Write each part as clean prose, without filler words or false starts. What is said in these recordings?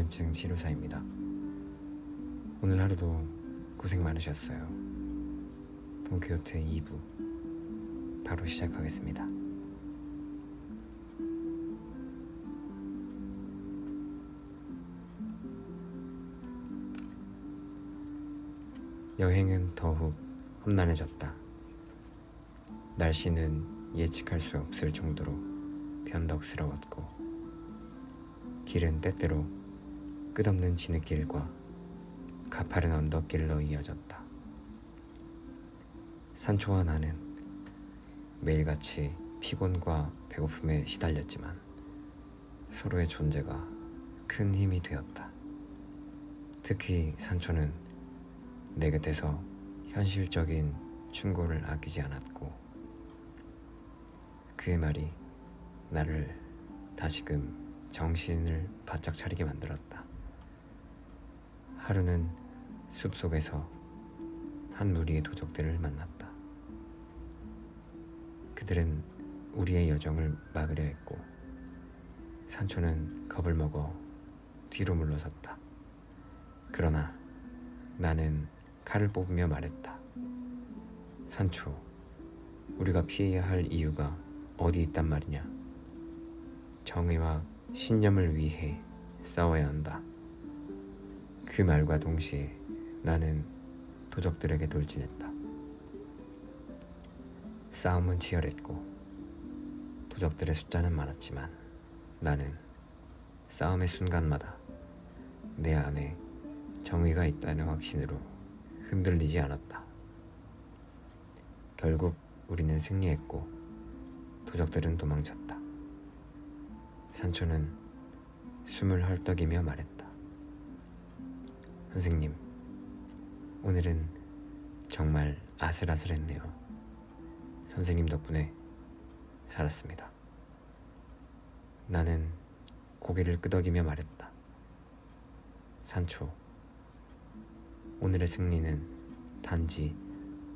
불면증 치료사입니다. 오늘 하루도 고생 많으셨어요. 돈키호테 2부 바로 시작하겠습니다. 여행은 더욱 험난해졌다. 날씨는 예측할 수 없을 정도로 변덕스러웠고, 길은 때때로 끝없는 진흙길과 가파른 언덕길로 이어졌다. 산초와 나는 매일같이 피곤과 배고픔에 시달렸지만 서로의 존재가 큰 힘이 되었다. 특히 산초는 내 곁에서 현실적인 충고를 아끼지 않았고, 그의 말이 나를 다시금 정신을 바짝 차리게 만들었다. 하루는 숲속에서 한 무리의 도적들을 만났다. 그들은 우리의 여정을 막으려 했고, 산초는 겁을 먹어 뒤로 물러섰다. 그러나 나는 칼을 뽑으며 말했다. 산초, 우리가 피해야 할 이유가 어디 있단 말이냐? 정의와 신념을 위해 싸워야 한다. 그 말과 동시에 나는 도적들에게 돌진했다. 싸움은 치열했고 도적들의 숫자는 많았지만 나는 싸움의 순간마다 내 안에 정의가 있다는 확신으로 흔들리지 않았다. 결국 우리는 승리했고 도적들은 도망쳤다. 산초는 숨을 헐떡이며 말했다. 선생님, 오늘은 정말 아슬아슬했네요. 선생님 덕분에 살았습니다. 나는 고개를 끄덕이며 말했다. 산초, 오늘의 승리는 단지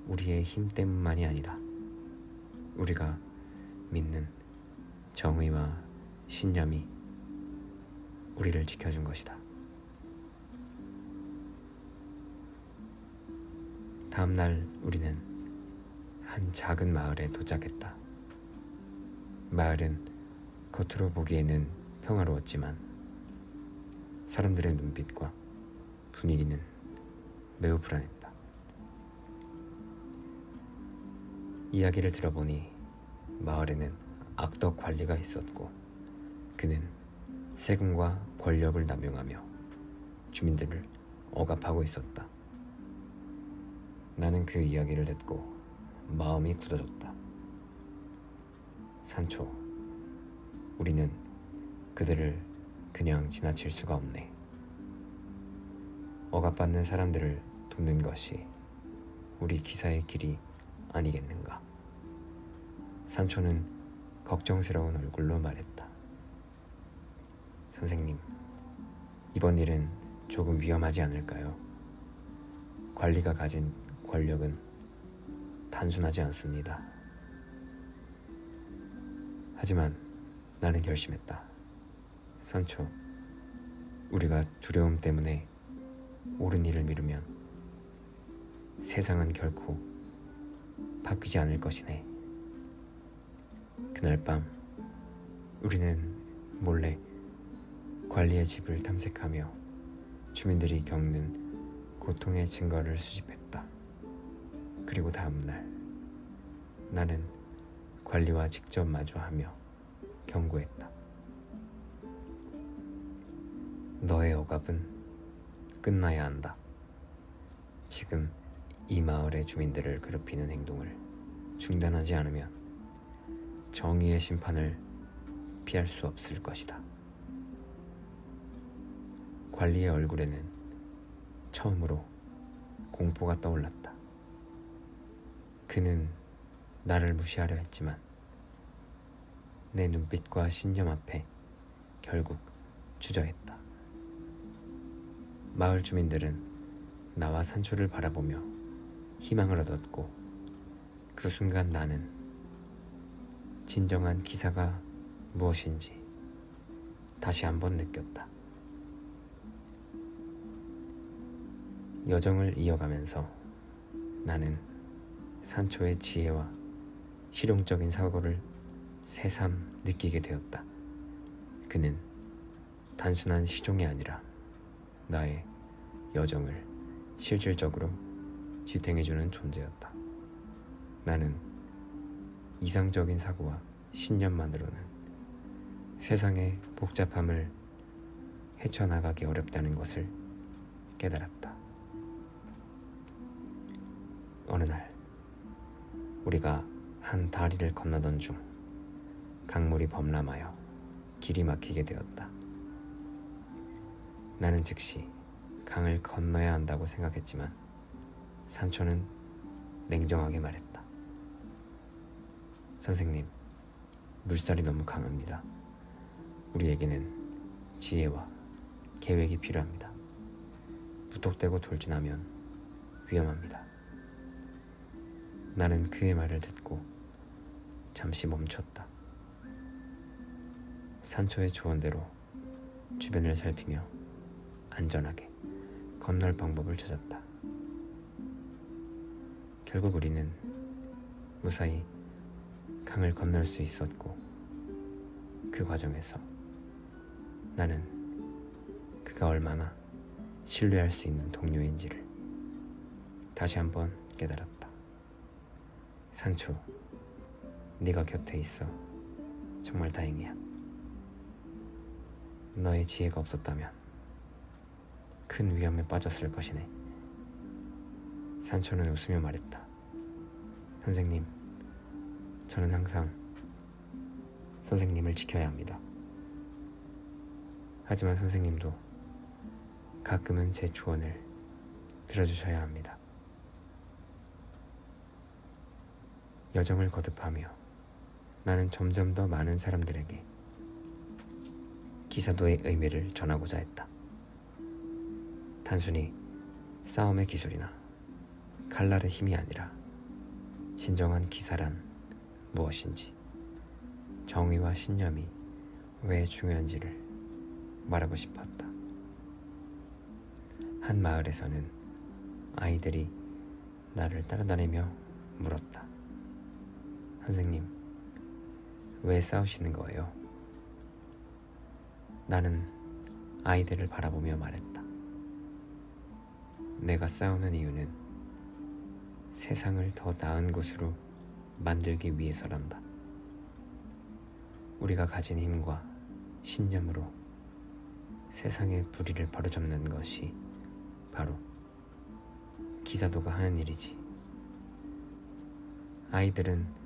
우리의 힘 때문만이 아니라 우리가 믿는 정의와 신념이 우리를 지켜준 것이다. 다음 날 우리는 한 작은 마을에 도착했다. 마을은 겉으로 보기에는 평화로웠지만 사람들의 눈빛과 분위기는 매우 불안했다. 이야기를 들어보니 마을에는 악덕 관리가 있었고, 그는 세금과 권력을 남용하며 주민들을 억압하고 있었다. 나는 그 이야기를 듣고 마음이 굳어졌다. 산초, 우리는 그들을 그냥 지나칠 수가 없네. 억압받는 사람들을 돕는 것이 우리 기사의 길이 아니겠는가? 산초는 걱정스러운 얼굴로 말했다. 선생님, 이번 일은 조금 위험하지 않을까요? 관리가 가진 권력은 단순하지 않습니다. 하지만 나는 결심했다. 산초, 우리가 두려움 때문에 옳은 일을 미루면 세상은 결코 바뀌지 않을 것이네. 그날 밤 우리는 몰래 관리의 집을 탐색하며 주민들이 겪는 고통의 증거를 수집했다. 그리고 다음 날 나는 관리와 직접 마주하며 경고했다. 너의 억압은 끝나야 한다. 지금 이 마을의 주민들을 괴롭히는 행동을 중단하지 않으면 정의의 심판을 피할 수 없을 것이다. 관리의 얼굴에는 처음으로 공포가 떠올랐다. 그는 나를 무시하려 했지만 내 눈빛과 신념 앞에 결국 주저했다. 마을 주민들은 나와 산초를 바라보며 희망을 얻었고, 그 순간 나는 진정한 기사가 무엇인지 다시 한번 느꼈다. 여정을 이어가면서 나는 산초의 지혜와 실용적인 사고를 새삼 느끼게 되었다. 그는 단순한 시종이 아니라 나의 여정을 실질적으로 지탱해주는 존재였다. 나는 이상적인 사고와 신념만으로는 세상의 복잡함을 헤쳐나가기 어렵다는 것을 깨달았다. 어느 날 우리가 한 다리를 건너던 중 강물이 범람하여 길이 막히게 되었다. 나는 즉시 강을 건너야 한다고 생각했지만 산초는 냉정하게 말했다. 선생님, 물살이 너무 강합니다. 우리에게는 지혜와 계획이 필요합니다. 무턱대고 돌진하면 위험합니다. 나는 그의 말을 듣고 잠시 멈췄다. 산초의 조언대로 주변을 살피며 안전하게 건널 방법을 찾았다. 결국 우리는 무사히 강을 건널 수 있었고, 그 과정에서 나는 그가 얼마나 신뢰할 수 있는 동료인지를 다시 한번 깨달았다. 산초, 네가 곁에 있어 정말 다행이야. 너의 지혜가 없었다면 큰 위험에 빠졌을 것이네. 산초는 웃으며 말했다. 선생님, 저는 항상 선생님을 지켜야 합니다. 하지만 선생님도 가끔은 제 조언을 들어주셔야 합니다. 여정을 거듭하며 나는 점점 더 많은 사람들에게 기사도의 의미를 전하고자 했다. 단순히 싸움의 기술이나 칼날의 힘이 아니라 진정한 기사란 무엇인지, 정의와 신념이 왜 중요한지를 말하고 싶었다. 한 마을에서는 아이들이 나를 따라다니며 물었다. 선생님, 왜 싸우시는 거예요? 나는 아이들을 바라보며 말했다. 내가 싸우는 이유는 세상을 더 나은 곳으로 만들기 위해서란다. 우리가 가진 힘과 신념으로 세상의 불의를 바로잡는 것이 바로 기사도가 하는 일이지. 아이들은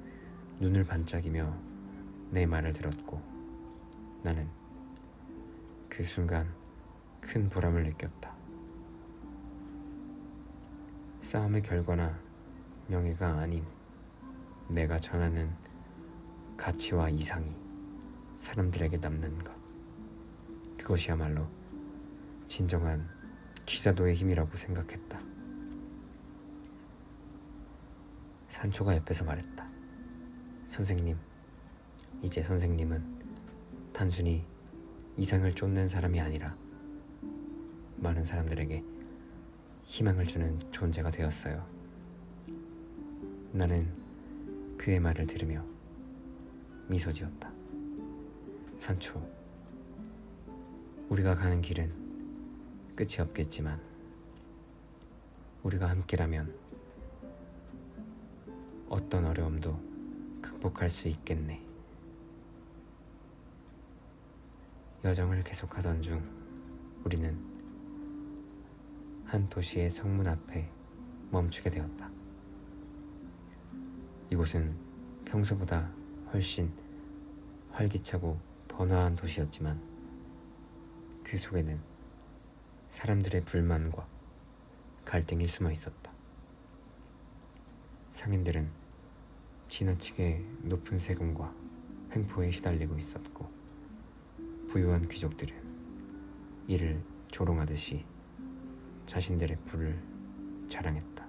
눈을 반짝이며 내 말을 들었고, 나는 그 순간 큰 보람을 느꼈다. 싸움의 결과나 명예가 아닌 내가 전하는 가치와 이상이 사람들에게 남는 것, 그것이야말로 진정한 기사도의 힘이라고 생각했다. 산초가 옆에서 말했다. 선생님, 이제 선생님은 단순히 이상을 쫓는 사람이 아니라 많은 사람들에게 희망을 주는 존재가 되었어요. 나는 그의 말을 들으며 미소 지었다. 산초, 우리가 가는 길은 끝이 없겠지만 우리가 함께라면 어떤 어려움도 극복할 수 있겠네. 여정을 계속하던 중 우리는 한 도시의 성문 앞에 멈추게 되었다. 이곳은 평소보다 훨씬 활기차고 번화한 도시였지만 그 속에는 사람들의 불만과 갈등이 숨어 있었다. 상인들은 지나치게 높은 세금과 횡포에 시달리고 있었고, 부유한 귀족들은 이를 조롱하듯이 자신들의 부를 자랑했다.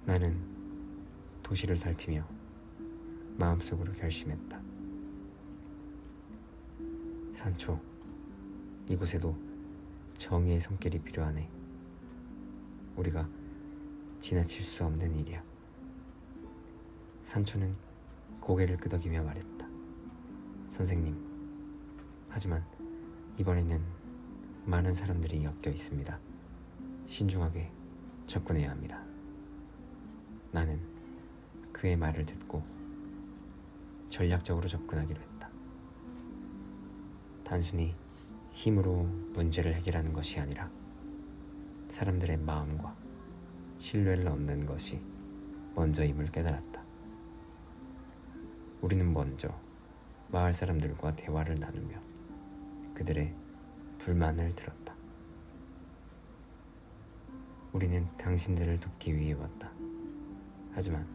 나는 도시를 살피며 마음속으로 결심했다. 산초, 이곳에도 정의의 손길이 필요하네. 우리가 지나칠 수 없는 일이야. 산초는 고개를 끄덕이며 말했다. 선생님, 하지만 이번에는 많은 사람들이 엮여 있습니다. 신중하게 접근해야 합니다. 나는 그의 말을 듣고 전략적으로 접근하기로 했다. 단순히 힘으로 문제를 해결하는 것이 아니라 사람들의 마음과 신뢰를 얻는 것이 먼저임을 깨달았다. 우리는 먼저 마을 사람들과 대화를 나누며 그들의 불만을 들었다. 우리는 당신들을 돕기 위해 왔다. 하지만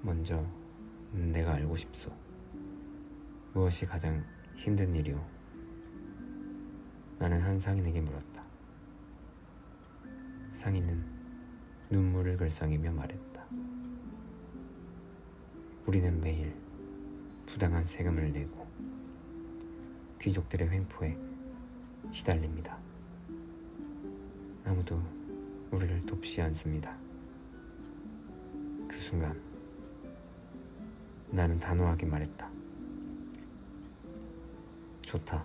먼저 내가 알고 싶소. 무엇이 가장 힘든 일이오? 나는 한 상인에게 물었다. 상인은 눈물을 글썽이며 말했다. 우리는 매일 부당한 세금을 내고 귀족들의 횡포에 시달립니다. 아무도 우리를 돕지 않습니다. 그 순간 나는 단호하게 말했다. 좋다.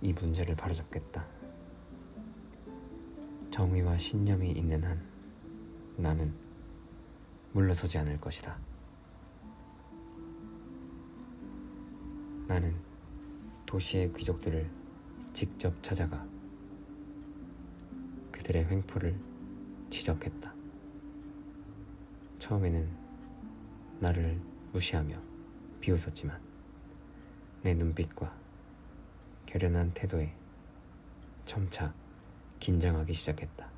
이 문제를 바로잡겠다. 정의와 신념이 있는 한 나는 물러서지 않을 것이다. 나는 도시의 귀족들을 직접 찾아가 그들의 횡포를 지적했다. 처음에는 나를 무시하며 비웃었지만 내 눈빛과 결연한 태도에 점차 긴장하기 시작했다.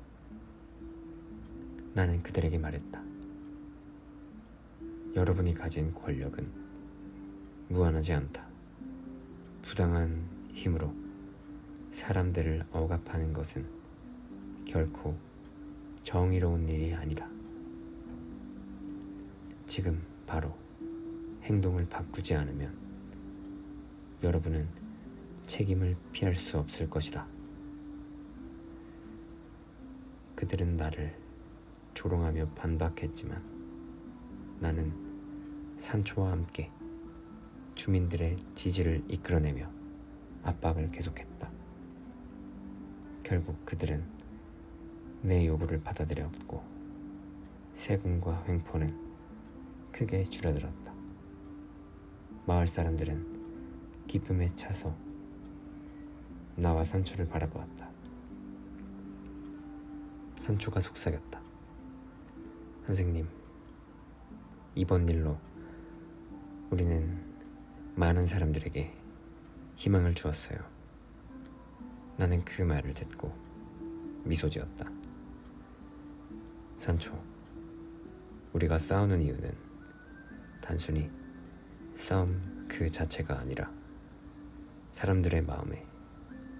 나는 그들에게 말했다. 여러분이 가진 권력은 무한하지 않다. 부당한 힘으로 사람들을 억압하는 것은 결코 정의로운 일이 아니다. 지금 바로 행동을 바꾸지 않으면 여러분은 책임을 피할 수 없을 것이다. 그들은 나를 조롱하며 반박했지만 나는 산초와 함께 주민들의 지지를 이끌어내며 압박을 계속했다. 결국 그들은 내 요구를 받아들였고 세금과 횡포는 크게 줄어들었다. 마을 사람들은 기쁨에 차서 나와 산초를 바라보았다. 산초가 속삭였다. 선생님, 이번 일로 우리는 많은 사람들에게 희망을 주었어요. 나는 그 말을 듣고 미소 지었다. 산초, 우리가 싸우는 이유는 단순히 싸움 그 자체가 아니라 사람들의 마음에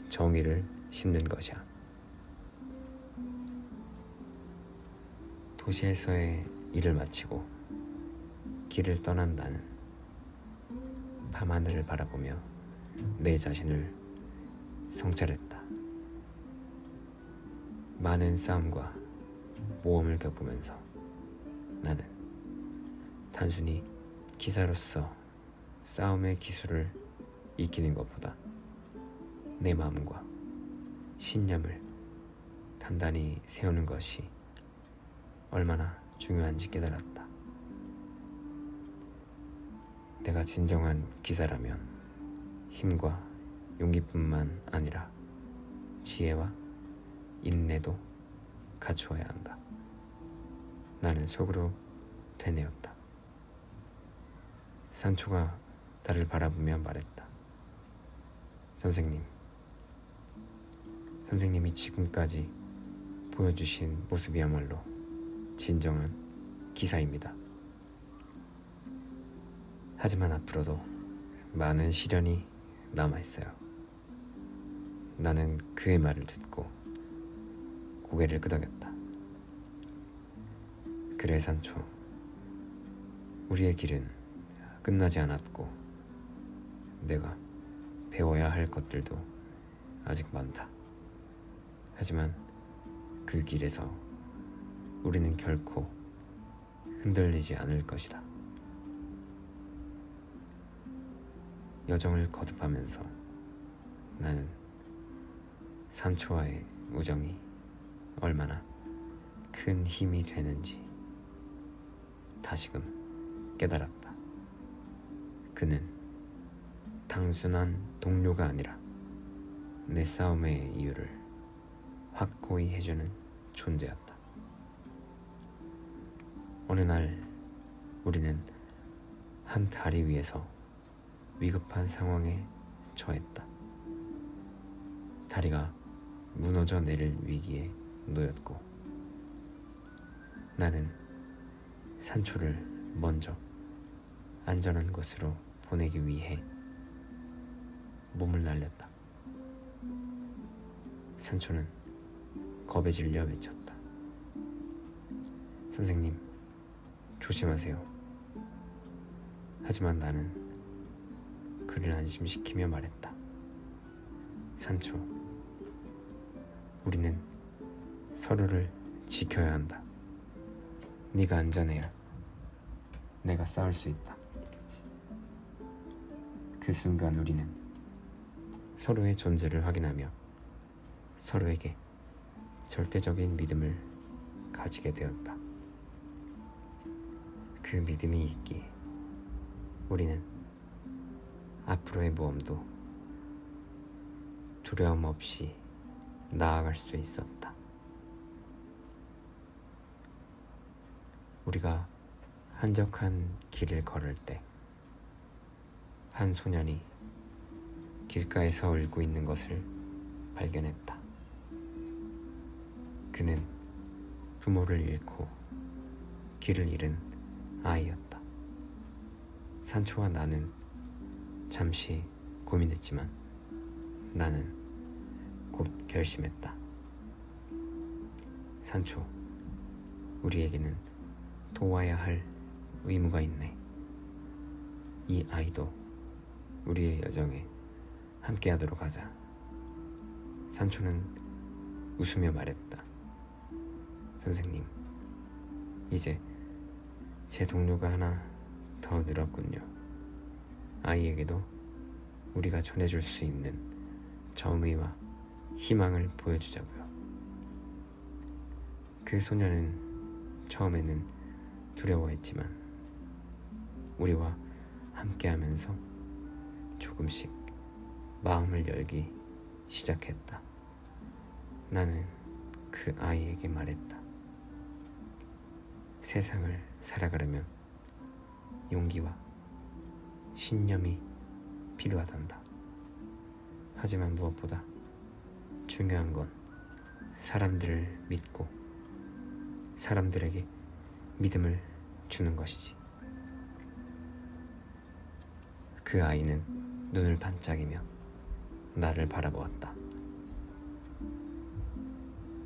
정의를 심는 것이야. 도시에서의 일을 마치고 길을 떠난 나는 밤하늘을 바라보며 내 자신을 성찰했다. 많은 싸움과 모험을 겪으면서 나는 단순히 기사로서 싸움의 기술을 익히는 것보다 내 마음과 신념을 단단히 세우는 것이 얼마나 중요한지 깨달았다. 내가 진정한 기사라면 힘과 용기뿐만 아니라 지혜와 인내도 갖추어야 한다. 나는 속으로 되뇌었다. 산초가 나를 바라보며 말했다. 선생님이 지금까지 보여주신 모습이야말로 진정한 기사입니다. 하지만 앞으로도 많은 시련이 남아있어요. 나는 그의 말을 듣고 고개를 끄덕였다. 그래 산초, 우리의 길은 끝나지 않았고 내가 배워야 할 것들도 아직 많다. 하지만 그 길에서 우리는 결코 흔들리지 않을 것이다. 여정을 거듭하면서 나는 산초와의 우정이 얼마나 큰 힘이 되는지 다시금 깨달았다. 그는 단순한 동료가 아니라 내 싸움의 이유를 확고히 해주는 존재였다. 어느 날 우리는 한 다리 위에서 위급한 상황에 처했다. 다리가 무너져 내릴 위기에 놓였고 나는 산초를 먼저 안전한 곳으로 보내기 위해 몸을 날렸다. 산초는 겁에 질려 외쳤다. 선생님, 조심하세요. 하지만 나는 그를 안심시키며 말했다. 산초, 우리는 서로를 지켜야 한다. 네가 안전해야 내가 싸울 수 있다. 그 순간 우리는 서로의 존재를 확인하며 서로에게 절대적인 믿음을 가지게 되었다. 그 믿음이 있기에 우리는 앞으로의 모험도 두려움 없이 나아갈 수 있었다. 우리가 한적한 길을 걸을 때 한 소년이 길가에서 울고 있는 것을 발견했다. 그는 부모를 잃고 길을 잃은 아이였다. 산초와 나는 잠시 고민했지만 나는 곧 결심했다. 산초, 우리에게는 도와야 할 의무가 있네. 이 아이도 우리의 여정에 함께하도록 하자. 산초는 웃으며 말했다. 선생님, 이제 제 동료가 하나 더 늘었군요. 아이에게도 우리가 전해줄 수 있는 정의와 희망을 보여주자고요. 그 소녀는 처음에는 두려워했지만 우리와 함께하면서 조금씩 마음을 열기 시작했다. 나는 그 아이에게 말했다. 세상을 살아가려면 용기와 신념이 필요하단다. 하지만 무엇보다 중요한 건 사람들을 믿고 사람들에게 믿음을 주는 것이지. 그 아이는 눈을 반짝이며 나를 바라보았다.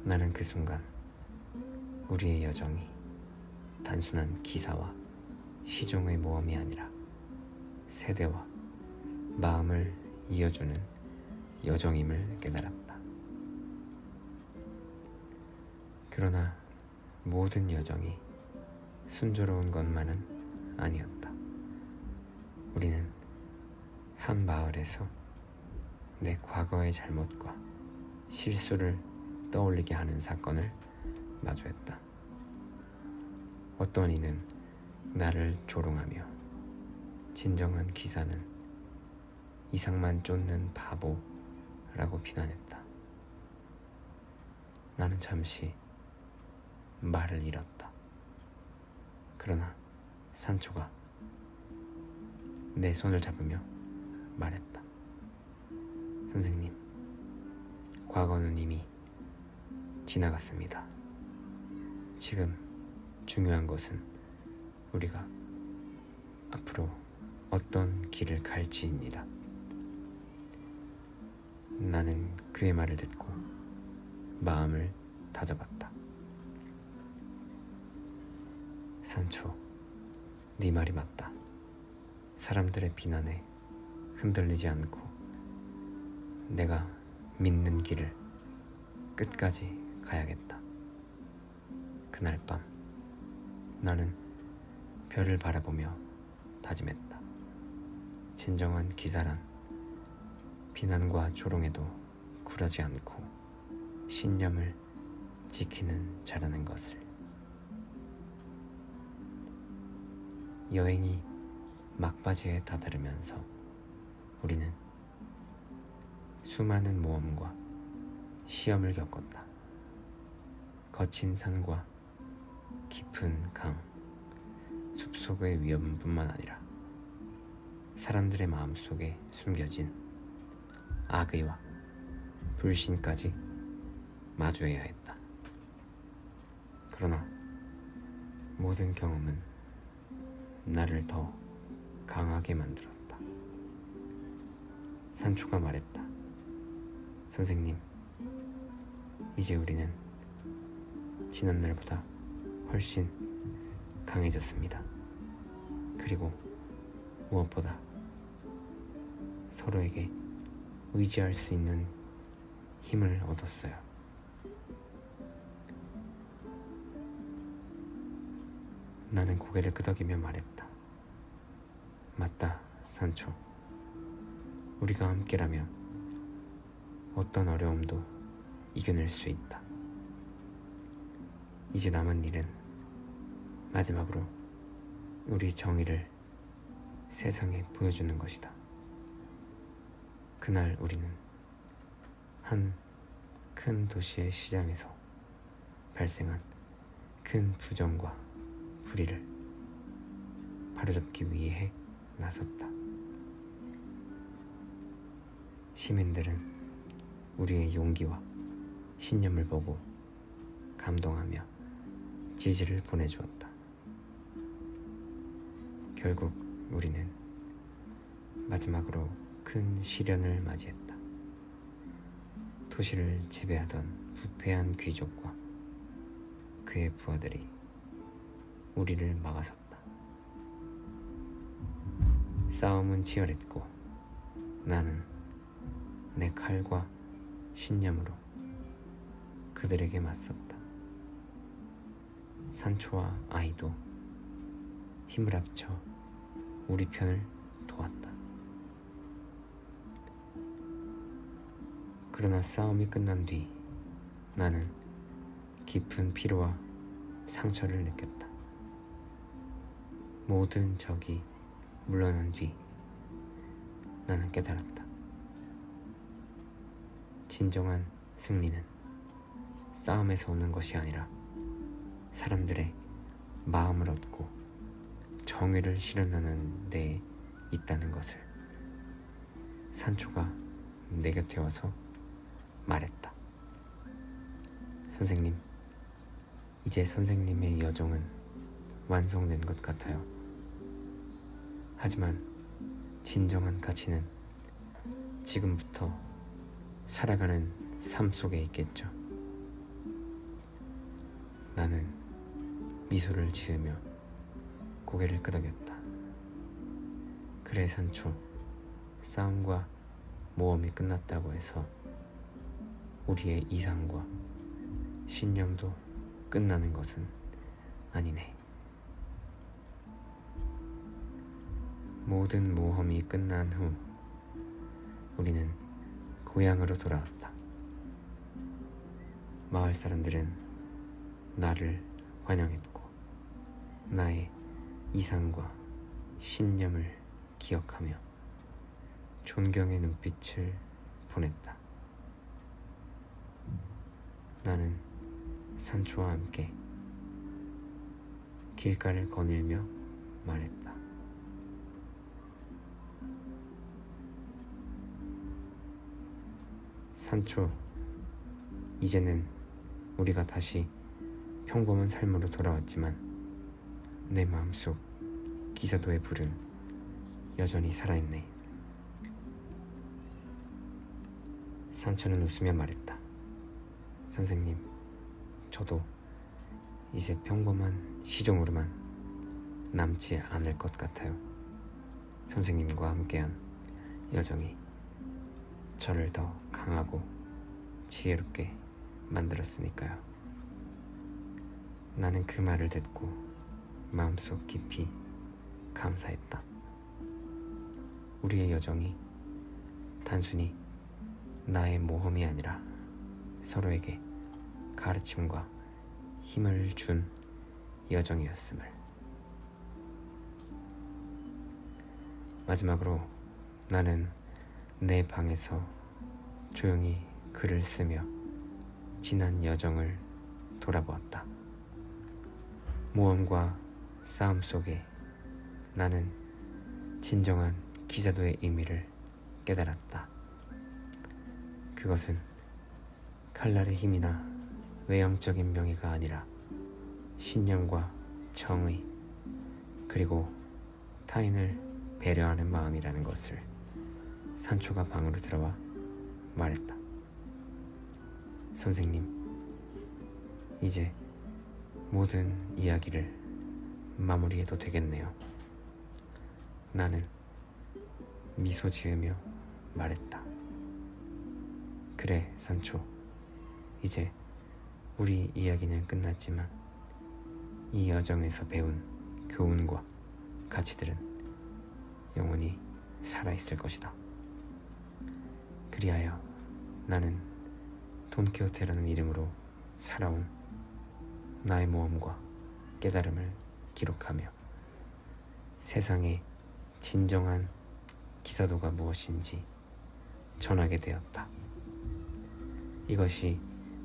나는 그 순간 우리의 여정이 단순한 기사와 시종의 모험이 아니라 세대와 마음을 이어주는 여정임을 깨달았다. 그러나 모든 여정이 순조로운 것만은 아니었다. 우리는 한 마을에서 내 과거의 잘못과 실수를 떠올리게 하는 사건을 마주했다. 어떤 이는 나를 조롱하며 진정한 기사는 이상만 쫓는 바보라고 비난했다. 나는 잠시 말을 잃었다. 그러나 산초가 내 손을 잡으며 말했다. 선생님, 과거는 이미 지나갔습니다. 지금 중요한 것은 우리가 앞으로 어떤 길을 갈지입니다. 나는 그의 말을 듣고 마음을 다잡았다. 산초, 네 말이 맞다. 사람들의 비난에 흔들리지 않고 내가 믿는 길을 끝까지 가야겠다. 그날 밤 나는 별을 바라보며 다짐했다. 진정한 기사란 비난과 조롱에도 굴하지 않고 신념을 지키는 자라는 것을. 여행이 막바지에 다다르면서 우리는 수많은 모험과 시험을 겪었다. 거친 산과 깊은 강, 숲속의 위험뿐만 아니라 사람들의 마음속에 숨겨진 악의와 불신까지 마주해야 했다. 그러나 모든 경험은 나를 더 강하게 만들었다. 산초가 말했다. 선생님, 이제 우리는 지난날보다 훨씬 강해졌습니다. 그리고 무엇보다 서로에게 의지할 수 있는 힘을 얻었어요. 나는 고개를 끄덕이며 말했다. 맞다, 산초. 우리가 함께라면 어떤 어려움도 이겨낼 수 있다. 이제 남은 일은 마지막으로 우리 정의를 세상에 보여주는 것이다. 그날 우리는 한 큰 도시의 시장에서 발생한 큰 부정과 불의를 바로잡기 위해 나섰다. 시민들은 우리의 용기와 신념을 보고 감동하며 지지를 보내주었다. 결국 우리는 마지막으로 큰 시련을 맞이했다. 도시를 지배하던 부패한 귀족과 그의 부하들이 우리를 막아섰다. 싸움은 치열했고 나는 내 칼과 신념으로 그들에게 맞섰다. 산초와 아이도 힘을 합쳐 우리 편을 도왔다. 그러나 싸움이 끝난 뒤 나는 깊은 피로와 상처를 느꼈다. 모든 적이 물러난 뒤 나는 깨달았다. 진정한 승리는 싸움에서 오는 것이 아니라 사람들의 마음을 얻고 정의를 실현하는 데에 있다는 것을 산초가 내 곁에 와서 말했다. 선생님, 이제 선생님의 여정은 완성된 것 같아요. 하지만 진정한 가치는 지금부터 살아가는 삶 속에 있겠죠. 나는 미소를 지으며 고개를 끄덕였다. 그래 산초, 싸움과 모험이 끝났다고 해서 우리의 이상과 신념도 끝나는 것은 아니네. 모든 모험이 끝난 후 우리는 고향으로 돌아왔다. 마을 사람들은 나를 환영했고 나의 이상과 신념을 기억하며 존경의 눈빛을 보냈다. 나는 산초와 함께 길가를 거닐며 말했다. 산초, 이제는 우리가 다시 평범한 삶으로 돌아왔지만 내 마음속 기사도의 불은 여전히 살아있네. 산초는 웃으며 말했다. 선생님, 저도 이제 평범한 시종으로만 남지 않을 것 같아요. 선생님과 함께한 여정이 저를 더 강하고 지혜롭게 만들었으니까요. 나는 그 말을 듣고 마음속 깊이 감사했다. 우리의 여정이 단순히 나의 모험이 아니라 서로에게 가르침과 힘을 준 여정이었음을. 마지막으로 나는 내 방에서 조용히 글을 쓰며 지난 여정을 돌아보았다. 모험과 싸움 속에 나는 진정한 기사도의 의미를 깨달았다. 그것은 칼날의 힘이나 외형적인 명예가 아니라 신념과 정의, 그리고 타인을 배려하는 마음이라는 것을 산초가 방으로 들어와 말했다. 선생님, 이제 모든 이야기를 마무리해도 되겠네요. 나는 미소 지으며 말했다. 그래, 산초. 이제 우리 이야기는 끝났지만 이 여정에서 배운 교훈과 가치들은 영원히 살아있을 것이다. 그리하여 나는 돈키호테라는 이름으로 살아온 나의 모험과 깨달음을 기록하며 세상의 진정한 기사도가 무엇인지 전하게 되었다. 이것이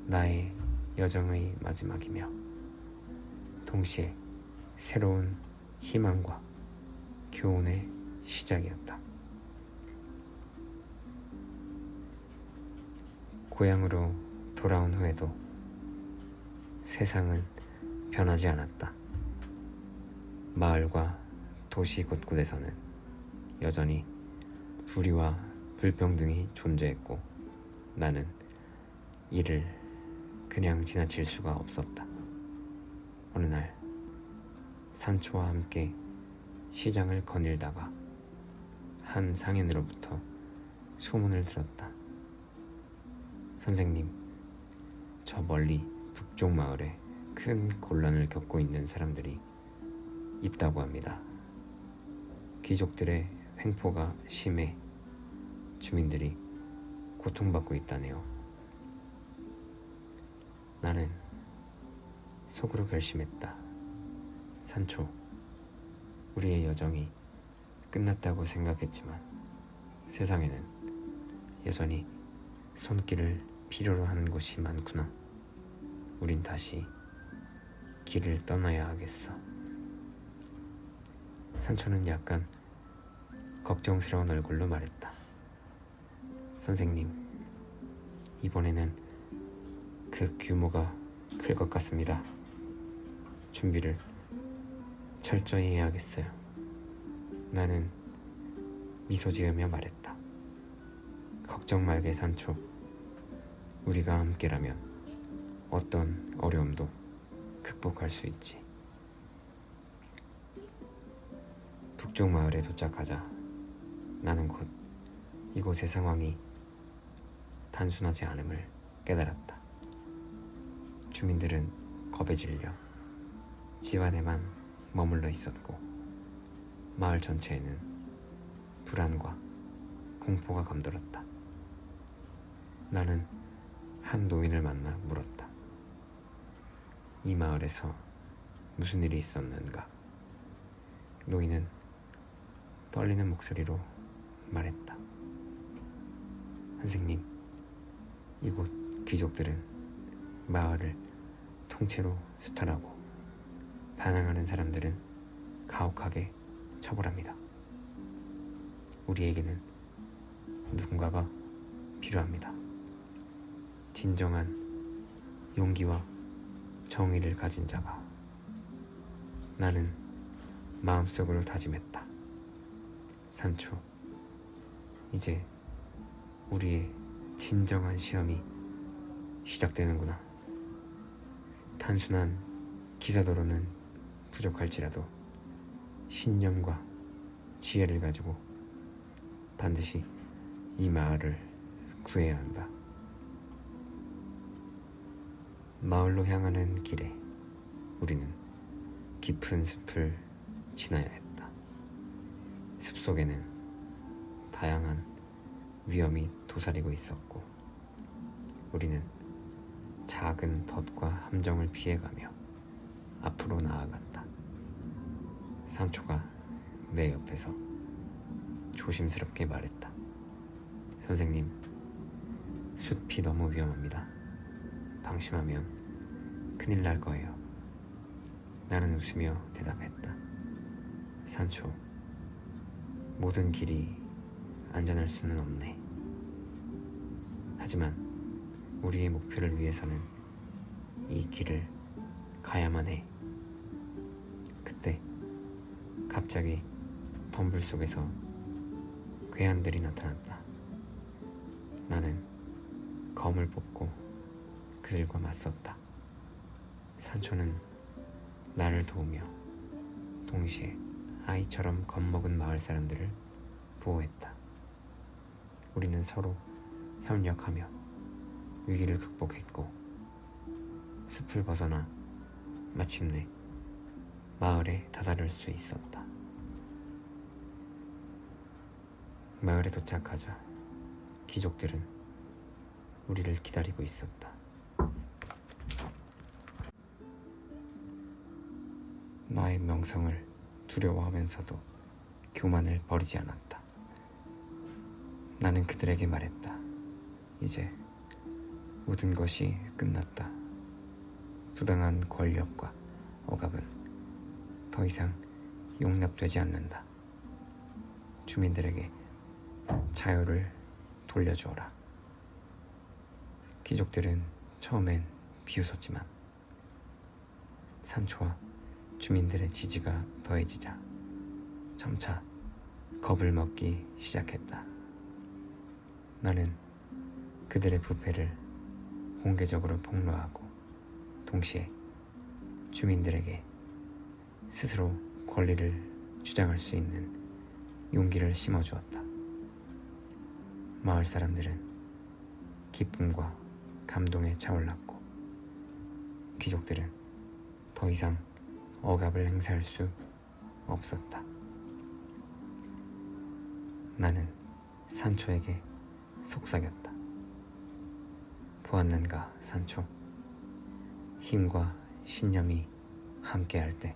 나의 여정의 마지막이며 동시에 새로운 희망과 교훈의 시작이었다. 고향으로 돌아온 후에도 세상은 변하지 않았다. 마을과 도시 곳곳에서는 여전히 불의와 불평등이 존재했고 나는 이를 그냥 지나칠 수가 없었다. 어느 날 산초와 함께 시장을 거닐다가 한 상인으로부터 소문을 들었다. 선생님, 저 멀리 북쪽 마을에 큰 곤란을 겪고 있는 사람들이 있다고 합니다. 귀족들의 횡포가 심해 주민들이 고통받고 있다네요. 나는 속으로 결심했다. 산초, 우리의 여정이 끝났다고 생각했지만 세상에는 여전히 손길을 필요로 하는 곳이 많구나. 우린 다시 길을 떠나야 하겠어. 산초는 약간 걱정스러운 얼굴로 말했다. 선생님, 이번에는 그 규모가 클 것 같습니다. 준비를 철저히 해야겠어요. 나는 미소 지으며 말했다. 걱정 말게, 산초. 우리가 함께라면 어떤 어려움도 극복할 수 있지. 북쪽 마을에 도착하자 나는 곧 이곳의 상황이 단순하지 않음을 깨달았다. 주민들은 겁에 질려 집 안에만 머물러 있었고 마을 전체에는 불안과 공포가 감돌았다. 나는 한 노인을 만나 물었다. 이 마을에서 무슨 일이 있었는가? 노인은 떨리는 목소리로 말했다. 선생님, 이곳 귀족들은 마을을 통째로 수탈하고 반항하는 사람들은 가혹하게 처벌합니다. 우리에게는 누군가가 필요합니다. 진정한 용기와 정의를 가진 자가. 나는 마음속으로 다짐했다. 산초, 이제 우리의 진정한 시험이 시작되는구나. 단순한 기사도로는 부족할지라도 신념과 지혜를 가지고 반드시 이 마을을 구해야 한다. 마을로 향하는 길에 우리는 깊은 숲을 지나야 했다. 숲속에는 다양한 위험이 도사리고 있었고 우리는 작은 덫과 함정을 피해가며 앞으로 나아갔다. 산초가 내 옆에서 조심스럽게 말했다. 선생님, 숲이 너무 위험합니다. 방심하면 큰일 날 거예요. 나는 웃으며 대답했다. 산초, 모든 길이 안전할 수는 없네. 하지만 우리의 목표를 위해서는 이 길을 가야만 해. 그때 갑자기 덤불 속에서 괴한들이 나타났다. 나는 검을 뽑고 그들과 맞섰다. 산초는 나를 도우며 동시에 아이처럼 겁먹은 마을 사람들을 보호했다. 우리는 서로 협력하며 위기를 극복했고 숲을 벗어나 마침내 마을에 다다를 수 있었다. 마을에 도착하자 귀족들은 우리를 기다리고 있었다. 나의 명성을 두려워하면서도 교만을 버리지 않았다. 나는 그들에게 말했다. 이제 모든 것이 끝났다. 부당한 권력과 억압은 더 이상 용납되지 않는다. 주민들에게 자유를 돌려주어라. 귀족들은 처음엔 비웃었지만 산초와 주민들의 지지가 더해지자 점차 겁을 먹기 시작했다. 나는 그들의 부패를 공개적으로 폭로하고 동시에 주민들에게 스스로 권리를 주장할 수 있는 용기를 심어주었다. 마을 사람들은 기쁨과 감동에 차올랐고 귀족들은 더 이상 억압을 행사할 수 없었다. 나는 산초에게 속삭였다. 보았는가, 산초? 힘과 신념이 함께할 때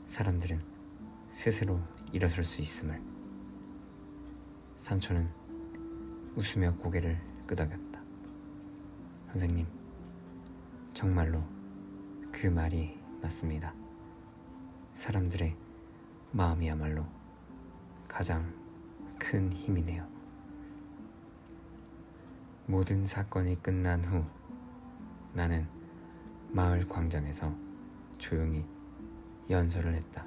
사람들은 스스로 일어설 수 있음을. 산초는 웃으며 고개를 끄덕였다. 선생님, 정말로 그 말이 맞습니다. 사람들의 마음이야말로 가장 큰 힘이네요. 모든 사건이 끝난 후 나는 마을 광장에서 조용히 연설을 했다.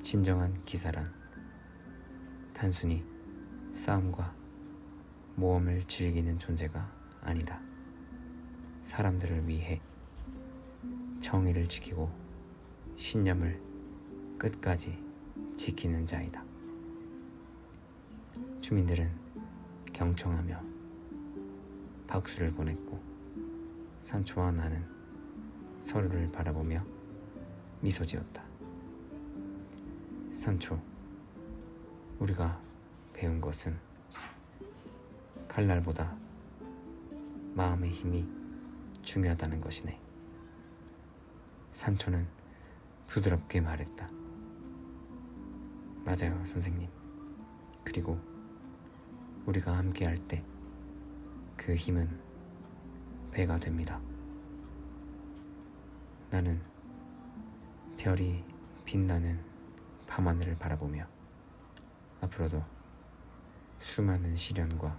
진정한 기사란 단순히 싸움과 모험을 즐기는 존재가 아니다. 사람들을 위해 정의를 지키고 신념을 끝까지 지키는 자이다. 주민들은 경청하며 박수를 보냈고 산초와 나는 서로를 바라보며 미소 지었다. 산초, 우리가 배운 것은 칼날보다 마음의 힘이 중요하다는 것이네. 산초는 부드럽게 말했다. 맞아요, 선생님. 그리고 우리가 함께 할 때 그 힘은 배가 됩니다. 나는 별이 빛나는 밤하늘을 바라보며 앞으로도 수많은 시련과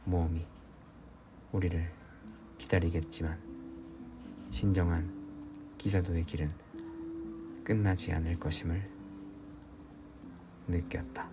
모험이 우리를 기다리겠지만 진정한 기사도의 길은 끝나지 않을 것임을 느꼈다.